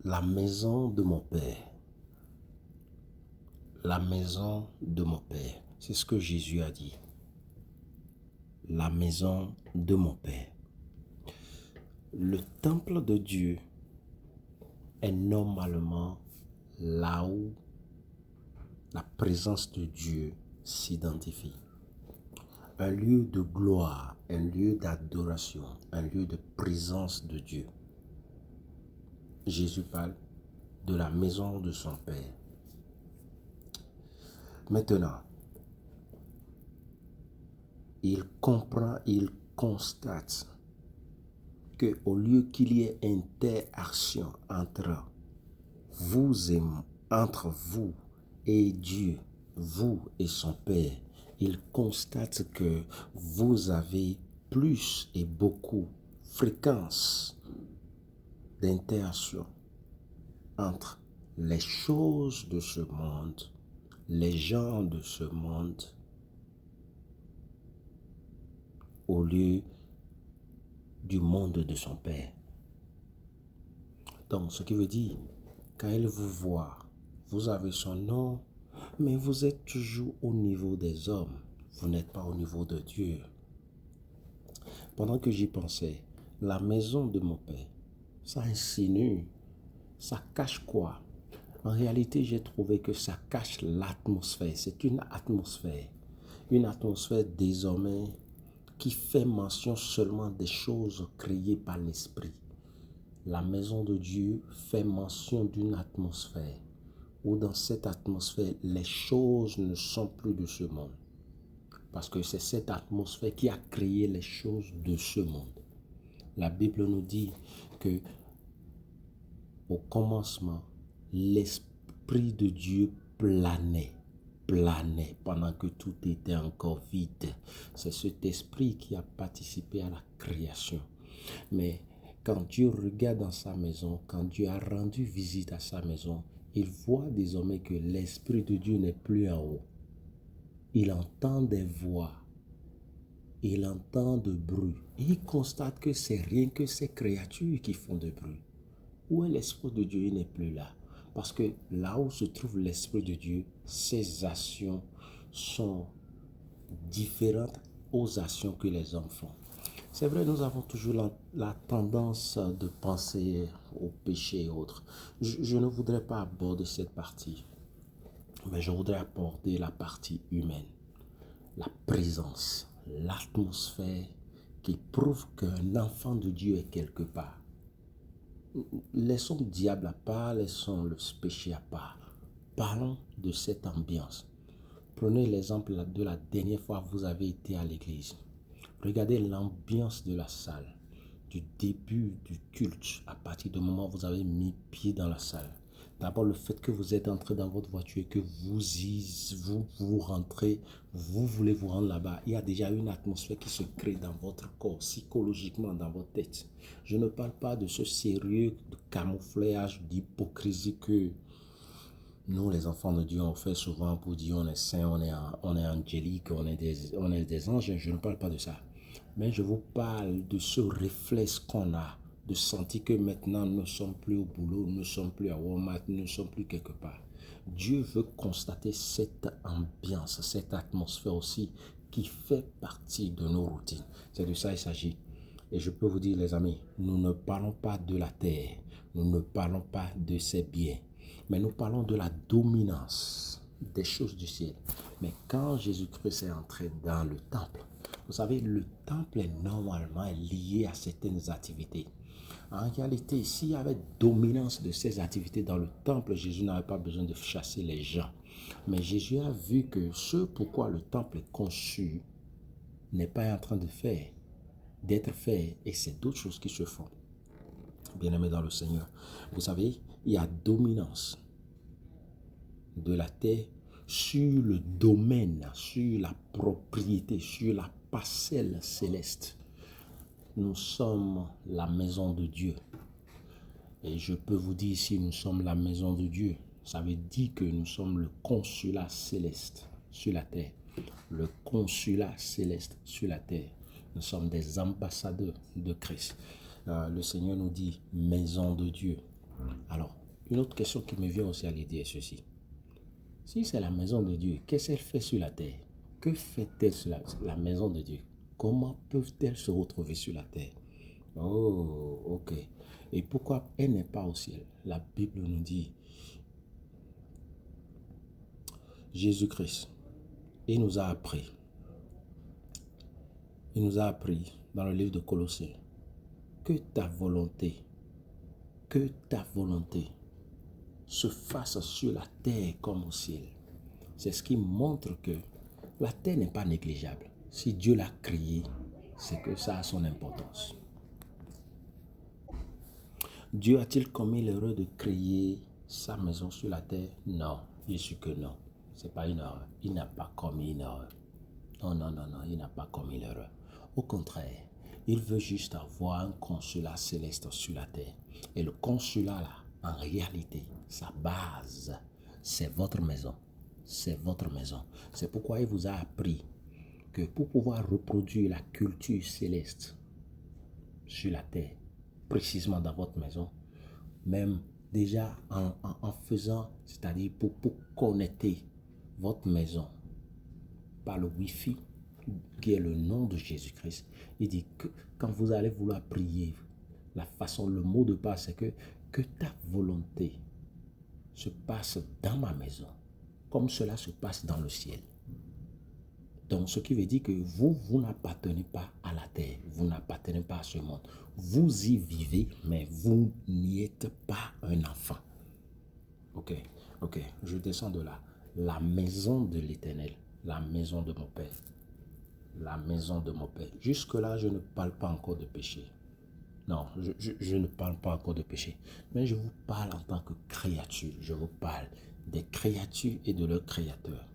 La maison de mon Père. La maison de mon Père. C'est ce que Jésus a dit. La maison de mon Père. Le temple de Dieu est normalement là où la présence de Dieu s'identifie. Un lieu de gloire, un lieu d'adoration, un lieu de présence de Dieu. Jésus parle de la maison de son Père. Maintenant, il comprend, il constate que au lieu qu'il y ait interaction entre vous et Dieu, vous et son Père, il constate que vous avez plus et beaucoup fréquence d'interaction entre les choses de ce monde, les gens de ce monde, au lieu du monde de son Père. Donc, ce qui veut dire, quand il vous voit, vous avez son nom, mais vous êtes toujours au niveau des hommes. Vous n'êtes pas au niveau de Dieu. Pendant que j'y pensais, la maison de mon Père, ça insinue, ça cache quoi? En réalité, j'ai trouvé que ça cache l'atmosphère. C'est une atmosphère désormais qui fait mention seulement des choses créées par l'Esprit. La maison de Dieu fait mention d'une atmosphère où dans cette atmosphère, les choses ne sont plus de ce monde. Parce que c'est cette atmosphère qui a créé les choses de ce monde. La Bible nous dit que au commencement, l'Esprit de Dieu planait pendant que tout était encore vide. C'est cet esprit qui a participé à la création. Mais quand Dieu regarde dans sa maison, quand Dieu a rendu visite à sa maison, il voit désormais que l'Esprit de Dieu n'est plus en haut. Il entend des voix, il entend de bruit. Et il constate que c'est rien que ces créatures qui font de bruit. Où est l'Esprit de Dieu? Il n'est plus là. Parce que là où se trouve l'Esprit de Dieu, ses actions sont différentes aux actions que les hommes font. C'est vrai, nous avons toujours la tendance de penser au péché et autres. Je ne voudrais pas aborder cette partie, mais je voudrais aborder la partie humaine, la présence, l'atmosphère qui prouve qu'un enfant de Dieu est quelque part. Laissons le diable à part, laissons le péché à part. Parlons de cette ambiance. Prenez l'exemple de la dernière fois que vous avez été à l'église. Regardez l'ambiance de la salle, du début du culte, à partir du moment où vous avez mis pied dans la salle. D'abord, le fait que vous êtes entré dans votre voiture et que vous rentrez, vous voulez vous rendre là-bas. Il y a déjà une atmosphère qui se crée dans votre corps, psychologiquement, dans votre tête. Je ne parle pas de ce sérieux de camouflage, d'hypocrisie que nous, les enfants de Dieu, on fait souvent pour dire on est saint, on est angélique, on est des anges. Je ne parle pas de ça. Mais je vous parle de ce réflexe qu'on a, de sentir que maintenant nous ne sommes plus au boulot, nous ne sommes plus à Walmart, nous ne sommes plus quelque part. Dieu veut constater cette ambiance, cette atmosphère aussi qui fait partie de nos routines. C'est de ça qu'il s'agit. Et je peux vous dire, les amis, nous ne parlons pas de la terre, nous ne parlons pas de ses biens, mais nous parlons de la dominance des choses du ciel. Mais quand Jésus-Christ est entré dans le temple, vous savez, le temple est normalement lié à certaines activités. En réalité, s'il y avait dominance de ces activités dans le temple, Jésus n'avait pas besoin de chasser les gens. Mais Jésus a vu que ce pourquoi le temple est conçu n'est pas en train d'être fait, et c'est d'autres choses qui se font. Bien-aimés dans le Seigneur, vous savez, il y a dominance de la terre sur le domaine, sur la propriété, sur la parcelle céleste. Nous sommes la maison de Dieu. Et je peux vous dire, si nous sommes la maison de Dieu, ça veut dire que nous sommes le consulat céleste sur la terre. Le consulat céleste sur la terre. Nous sommes des ambassadeurs de Christ. Le Seigneur nous dit maison de Dieu. Alors, une autre question qui me vient aussi à l'idée est ceci. Si c'est la maison de Dieu, qu'est-ce qu'elle fait sur la terre? Que fait-elle sur la maison de Dieu? Comment peuvent-elles se retrouver sur la terre? Oh, ok. Et pourquoi elle n'est pas au ciel? La Bible nous dit, Jésus-Christ, il nous a appris dans le livre de Colossiens que ta volonté se fasse sur la terre comme au ciel. C'est ce qui montre que la terre n'est pas négligeable. Si Dieu l'a créée, c'est que ça a son importance. Dieu a-t-il commis l'erreur de créer sa maison sur la terre? Non, bien sûr que non. Ce n'est pas une erreur. Il n'a pas commis une erreur. Non, il n'a pas commis l'erreur. Au contraire, il veut juste avoir un consulat céleste sur la terre. Et le consulat là, en réalité, sa base, c'est votre maison. C'est votre maison. C'est pourquoi il vous a appris que pour pouvoir reproduire la culture céleste sur la terre, précisément dans votre maison, même déjà en faisant, c'est-à-dire pour connecter votre maison par le Wi-Fi, qui est le nom de Jésus-Christ, il dit que quand vous allez vouloir prier, la façon, le mot de passe, c'est que ta volonté se passe dans ma maison, comme cela se passe dans le ciel. Donc, ce qui veut dire que vous n'appartenez pas à la terre, vous n'appartenez pas à ce monde. Vous y vivez, mais vous n'y êtes pas un enfant. Ok, je descends de là. La maison de l'Éternel, la maison de mon Père. La maison de mon Père. Jusque-là, je ne parle pas encore de péché. Non, je ne parle pas encore de péché. Mais je vous parle en tant que créature. Je vous parle des créatures et de leur Créateur.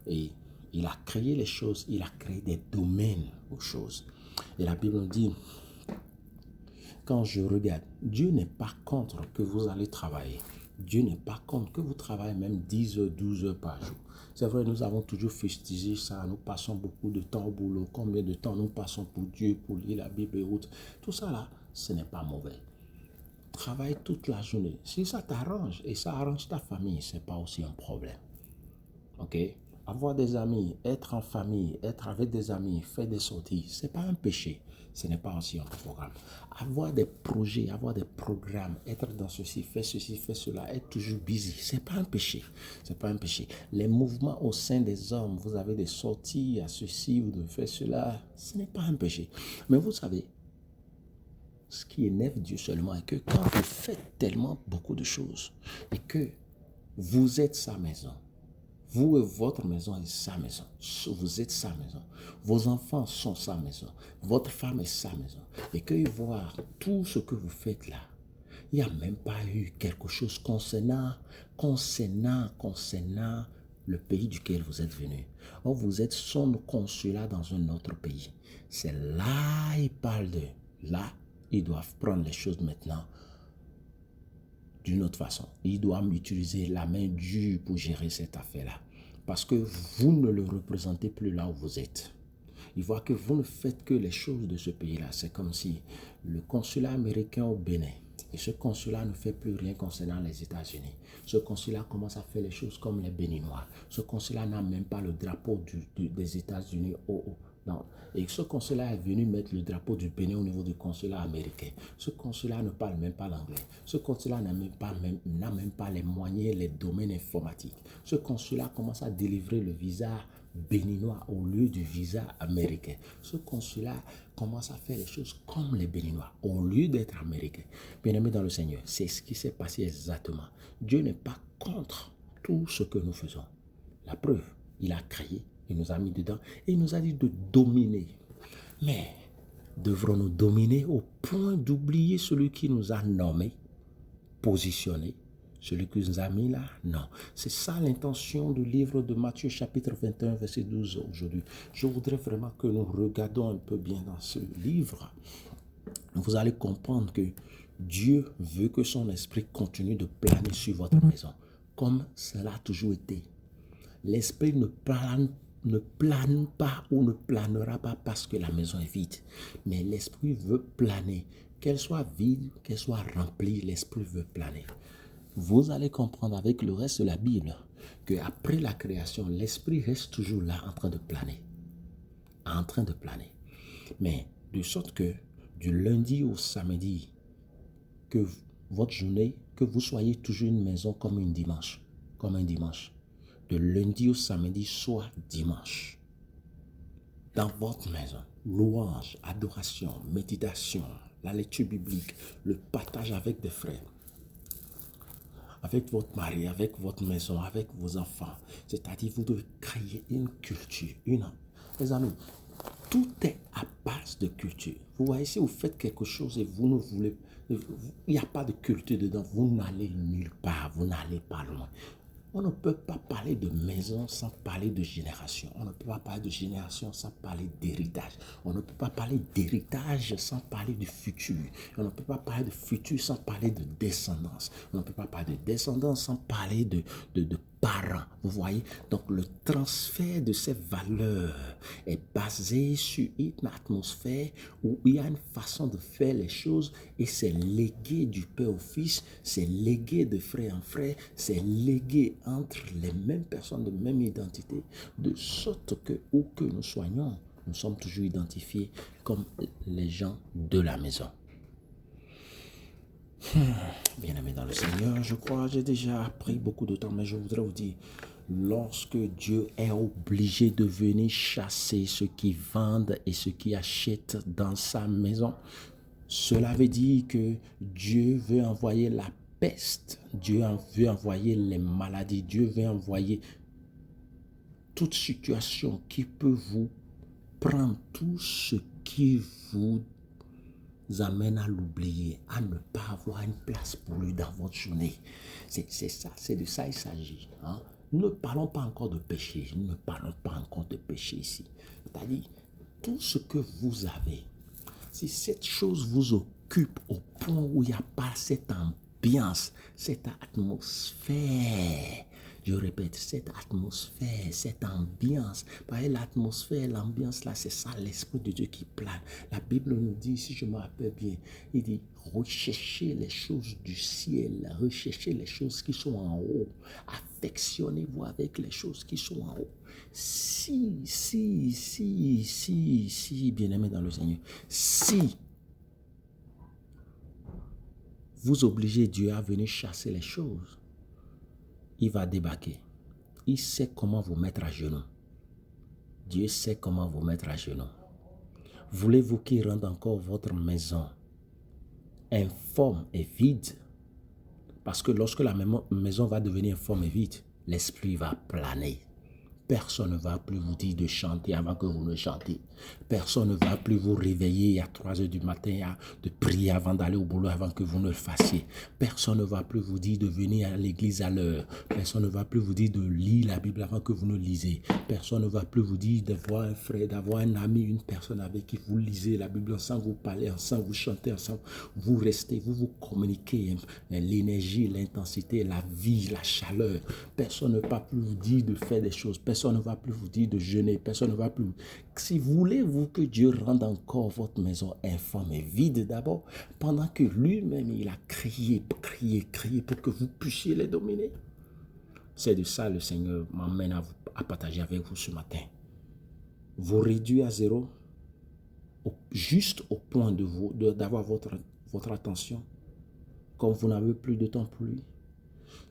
Et il a créé les choses, il a créé des domaines aux choses. Et la Bible nous dit, quand je regarde, Dieu n'est pas contre que vous allez travailler. Dieu n'est pas contre que vous travaillez même 10 heures, 12 heures par jour. C'est vrai, nous avons toujours fustigé ça, nous passons beaucoup de temps au boulot. Combien de temps nous passons pour Dieu, pour lire la Bible et autres. Tout ça là, ce n'est pas mauvais. Travaille toute la journée. Si ça t'arrange et ça arrange ta famille, ce n'est pas aussi un problème. Ok? Avoir des amis, être en famille, être avec des amis, faire des sorties, ce n'est pas un péché. Ce n'est pas aussi un programme. Avoir des projets, avoir des programmes, être dans ceci, faire cela, être toujours busy, ce n'est pas un péché. Ce n'est pas un péché. Les mouvements au sein des hommes, vous avez des sorties à ceci, vous devez faire cela, ce n'est pas un péché. Mais vous savez, ce qui énerve Dieu seulement est que quand vous faites tellement beaucoup de choses et que vous êtes sa maison, vous et votre maison est sa maison. Vous êtes sa maison. Vos enfants sont sa maison. Votre femme est sa maison. Et qu'ils voient tout ce que vous faites là. Il n'y a même pas eu quelque chose concernant le pays duquel vous êtes venu. Or, vous êtes son consulat dans un autre pays. C'est là il parle de. Là, ils doivent prendre les choses maintenant d'une autre façon. Il doit utiliser la main dure pour gérer cette affaire-là. Parce que vous ne le représentez plus là où vous êtes. Il voit que vous ne faites que les choses de ce pays-là. C'est comme si le consulat américain au Bénin, et ce consulat ne fait plus rien concernant les États-Unis. Ce consulat commence à faire les choses comme les Béninois. Ce consulat n'a même pas le drapeau des États-Unis au haut. Non. Et ce consulat est venu mettre le drapeau du Bénin au niveau du consulat américain. Ce consulat ne parle même pas l'anglais. Ce consulat n'a même pas les moyens, les domaines informatiques. Ce consulat commence à délivrer le visa béninois au lieu du visa américain. Ce consulat commence à faire les choses comme les Béninois au lieu d'être américain. Bien-aimés dans le Seigneur, c'est ce qui s'est passé exactement. Dieu n'est pas contre tout ce que nous faisons. La preuve, il a créé, il nous a mis dedans et il nous a dit de dominer. Mais devrons-nous dominer au point d'oublier celui qui nous a nommés, positionnés, celui qui nous a mis là? Non. C'est ça l'intention du livre de Matthieu chapitre 21 verset 12 aujourd'hui. Je voudrais vraiment que nous regardions un peu bien dans ce livre. Vous allez comprendre que Dieu veut que son esprit continue de planer sur votre maison, comme cela a toujours été. L'esprit ne plane pas ou ne planera pas parce que la maison est vide. Mais l'esprit veut planer qu'elle soit vide, qu'elle soit remplie, l'Esprit veut planer. Vous allez comprendre avec le reste de la Bible qu'après la création, l'Esprit reste toujours là en train de planer. En train de planer. Mais de sorte que du lundi au samedi, que votre journée, que vous soyez toujours une maison comme un dimanche. De lundi au samedi, soit dimanche. Dans votre maison, louange, adoration, méditation, la lecture biblique, le partage avec des frères, avec votre mari, avec votre maison, avec vos enfants. C'est-à-dire, vous devez créer une culture. Les amis, tout est à base de culture. Vous voyez, si vous faites quelque chose et vous ne voulez, il n'y a pas de culture dedans, vous n'allez nulle part, vous n'allez pas loin. On ne peut pas parler de maison sans parler de génération. On ne peut pas parler de génération sans parler d'héritage. On ne peut pas parler d'héritage sans parler du futur. On ne peut pas parler de futur sans parler de descendance. On ne peut pas parler de descendance sans parler de parents. Vous voyez? Donc le transfert de ces valeurs est basé sur une atmosphère où il y a une façon de faire les choses et c'est légué du père au fils, c'est légué de frère en frère, c'est légué entre les mêmes personnes de même identité, de sorte que où que nous soyons, nous sommes toujours identifiés comme les gens de la maison. Bien-aimés dans le Seigneur, je crois j'ai déjà pris beaucoup de temps, mais je voudrais vous dire, lorsque Dieu est obligé de venir chasser ceux qui vendent et ceux qui achètent dans sa maison, cela veut dire que Dieu veut envoyer la peste, Dieu veut envoyer les maladies, Dieu veut envoyer toute situation qui peut vous prendre tout ce qui vous amène à l'oublier, à ne pas avoir une place pour lui dans votre journée. C'est ça, c'est de ça il s'agit. Hein? Nous ne parlons pas encore de péché, nous ne parlons pas encore de péché ici. C'est-à-dire, tout ce que vous avez, si cette chose vous occupe au point où il n'y a pas cette ambiance, cette atmosphère, je répète, cette atmosphère, cette ambiance. Parce que l'atmosphère, l'ambiance là, c'est ça l'Esprit de Dieu qui plane. La Bible nous dit, si je me rappelle bien, il dit, recherchez les choses du ciel, recherchez les choses qui sont en haut, affectionnez-vous avec les choses qui sont en haut. Si, bien-aimé dans le Seigneur, si vous obligez Dieu à venir chasser les choses, il va débarquer. Il sait comment vous mettre à genoux. Dieu sait comment vous mettre à genoux. Voulez-vous qu'il rende encore votre maison informe et vide? Parce que lorsque la maison va devenir informe et vide, l'esprit va planer. Personne ne va plus vous dire de chanter avant que vous ne chantez. Personne ne va plus vous réveiller à 3 heures du matin, de prier avant d'aller au boulot avant que vous ne le fassiez. Personne ne va plus vous dire de venir à l'église à l'heure. Personne ne va plus vous dire de lire la Bible avant que vous ne lisez. Personne ne va plus vous dire d'avoir un frère, d'avoir un ami, une personne avec qui vous lisez la Bible ensemble, vous parlez ensemble, vous chantez ensemble, vous restez, vous communiquez l'énergie, l'intensité, la vie, la chaleur. Personne ne va plus vous dire de faire des choses. Personne ne va plus vous dire de jeûner. Personne ne va plus. Si voulez-vous que Dieu rende encore votre maison informe et vide d'abord, pendant que lui-même, il a crié pour que vous puissiez les dominer. C'est de ça le Seigneur m'emmène à partager avec vous ce matin. Vous réduire à zéro, juste au point d'avoir votre attention, comme vous n'avez plus de temps pour lui.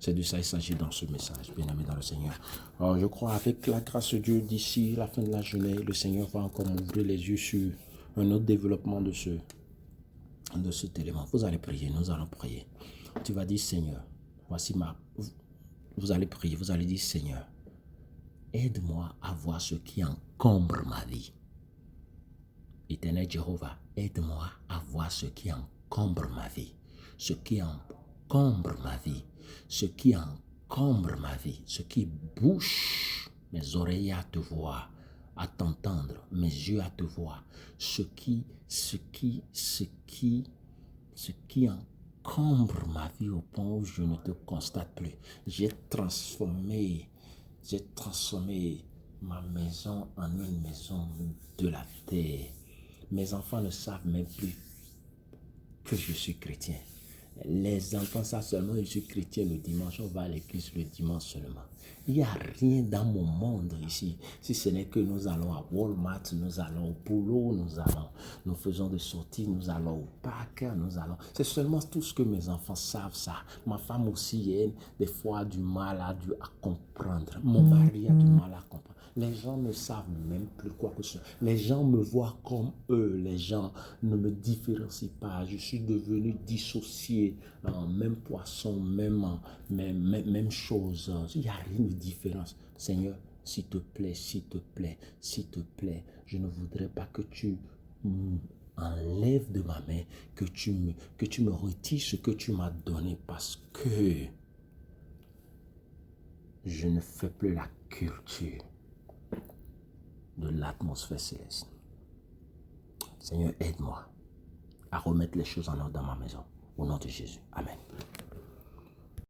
C'est de ça qu'il s'agit dans ce message, bien-aimé dans le Seigneur. Alors, je crois avec la grâce de Dieu, d'ici la fin de la journée, le Seigneur va encore m'ouvrir les yeux sur un autre développement de cet élément. Vous allez prier, nous allons prier. Tu vas dire, Seigneur, vous allez prier, vous allez dire, Seigneur, aide-moi à voir ce qui encombre ma vie. Éternel Jéhovah, aide-moi à voir ce qui encombre ma vie. Ce qui encombre ma vie. Ce qui encombre ma vie. Ce qui bouche mes oreilles à te voir, à t'entendre, mes yeux à te voir. Ce qui encombre ma vie au point où je ne te constate plus. J'ai transformé ma maison en une maison de la terre. Mes enfants ne savent même plus que je suis chrétien. Les enfants savent seulement que je suis chrétien le dimanche, on va à l'église le dimanche seulement. Il n'y a rien dans mon monde ici, si ce n'est que nous allons à Walmart, nous allons au boulot, nous faisons des sorties, nous allons au parc, c'est seulement tout ce que mes enfants savent ça. Ma femme aussi, elle, des fois, a du mal à comprendre. Mon mari a du mal à comprendre. Les gens ne savent même plus quoi que ce soit. Les gens me voient comme eux. Les gens ne me différencient pas. Je suis devenu dissocié. Même poisson, même chose. Il n'y a rien de différence. Seigneur, s'il te plaît, s'il te plaît, s'il te plaît, je ne voudrais pas que tu enlèves de ma main, que tu me retires ce que tu m'as donné parce que je ne fais plus la culture de l'atmosphère céleste. Seigneur, aide-moi à remettre les choses en ordre dans ma maison. Au nom de Jésus. Amen.